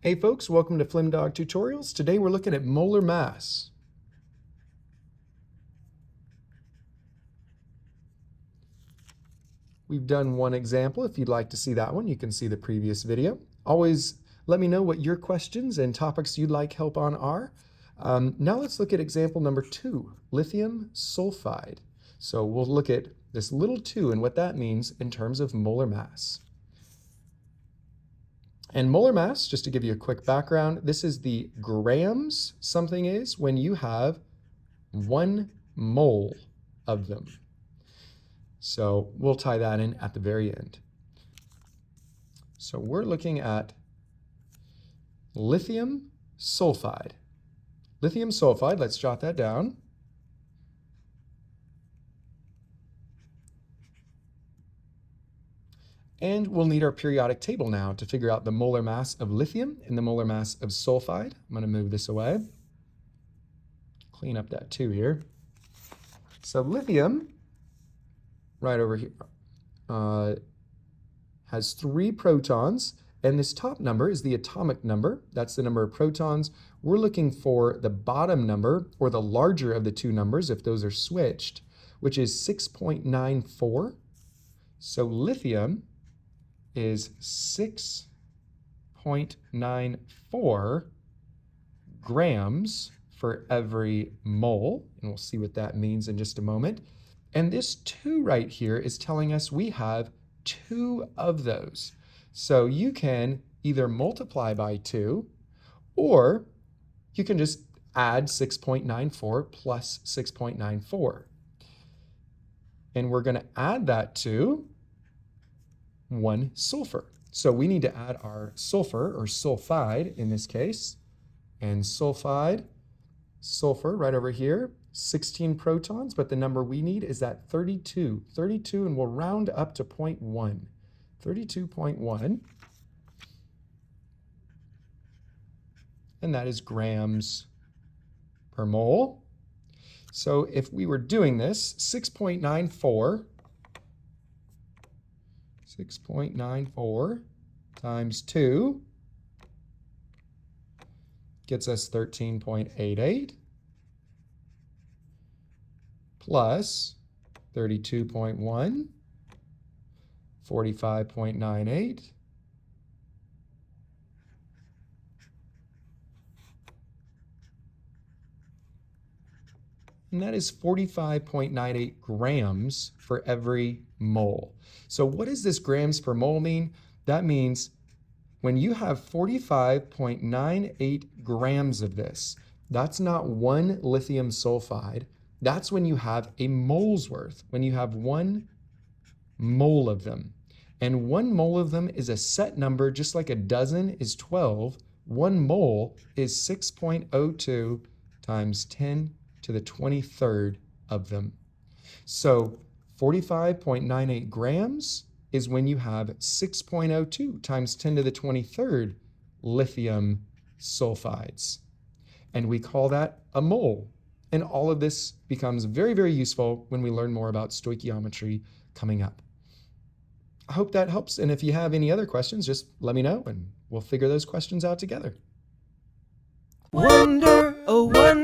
Hey folks, welcome to FlimDog Tutorials. Today we're looking at molar mass. We've done one example. If you'd like to see that one, you can see the previous video. Always let me know what your questions and topics you'd like help on are. Now let's look at example number 2, lithium sulfide. So we'll look at this little 2 and what that means in terms of molar mass. And molar mass, just to give you a quick background, this is the grams something is when you have 1 mole of them. So we'll tie that in at the very end. So we're looking at lithium sulfide. Lithium sulfide, let's jot that down. And we'll need our periodic table now to figure out the molar mass of lithium and the molar mass of sulfide. I'm going to move this away. Clean up that 2 here. So lithium, right over here, has 3 protons, and this top number is the atomic number. That's the number of protons. We're looking for the bottom number, or the larger of the 2 numbers, if those are switched, which is 6.94. So lithium is 6.94 grams for every mole, and we'll see what that means in just a moment. And this 2 right here is telling us we have 2 of those. So you can either multiply by 2, or you can just add 6.94 plus 6.94. And we're going to add that to 1 sulfur. So we need to add our sulfur, or sulfide in this case, and sulfide, sulfur right over here, 16 protons, but the number we need is that 32, and we'll round up to 0.1, 32.1, and that is grams per mole. So if we were doing this, 6.94 times 2 gets us 13.88 plus 32.1, 45.98, and that is 45.98 grams for every mole. So what does this grams per mole mean? That means when you have 45.98 grams of this, that's not 1 lithium sulfide. That's when you have a mole's worth, when you have 1 mole of them. And 1 mole of them is a set number, just like a dozen is 12. 1 mole is 6.02 times 10 to the 23rd of them. So 45.98 grams is when you have 6.02 times 10 to the 23rd lithium sulfides. And we call that a mole. And all of this becomes very, very useful when we learn more about stoichiometry coming up. I hope that helps. And if you have any other questions, just let me know and we'll figure those questions out together. Wonder, oh wonder.